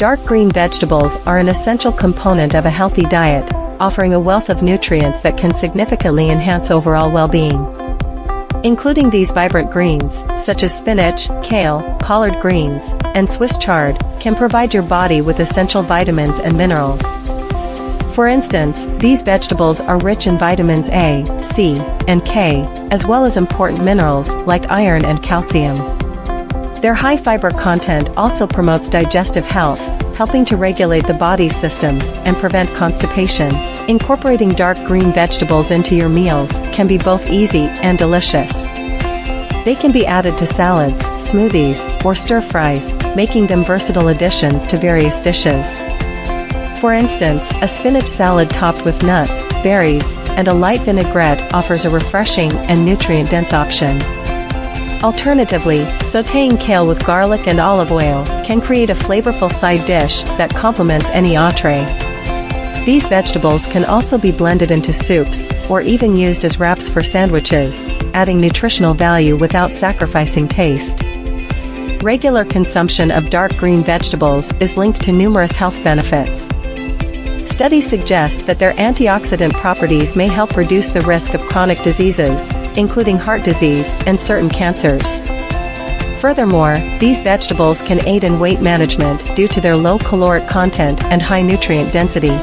Dark green vegetables are an essential component of a healthy diet, offering a wealth of nutrients that can significantly enhance overall well-being. Including these vibrant greens, such as spinach, kale, collard greens, and Swiss chard, can provide your body with essential vitamins and minerals. For instance, these vegetables are rich in vitamins A, C, and K, as well as important minerals like iron and calcium. Their high fiber content also promotes digestive health, helping to regulate the body's systems and prevent constipation. Incorporating dark green vegetables into your meals can be both easy and delicious. They can be added to salads, smoothies, or stir-fries, making them versatile additions to various dishes. For instance, a spinach salad topped with nuts, berries, and a light vinaigrette offers a refreshing and nutrient-dense option. Alternatively, sautéing kale with garlic and olive oil can create a flavorful side dish that complements any entree. These vegetables can also be blended into soups, or even used as wraps for sandwiches, adding nutritional value without sacrificing taste. Regular consumption of dark green vegetables is linked to numerous health benefits. Studies suggest that their antioxidant properties may help reduce the risk of chronic diseases, including heart disease and certain cancers. Furthermore, these vegetables can aid in weight management due to their low caloric content and high nutrient density.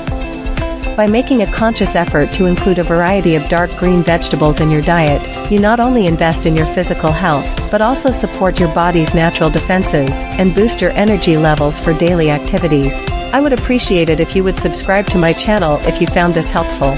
By making a conscious effort to include a variety of dark green vegetables in your diet, you not only invest in your physical health, but also support your body's natural defenses and boost your energy levels for daily activities. I would appreciate it if you would subscribe to my channel if you found this helpful.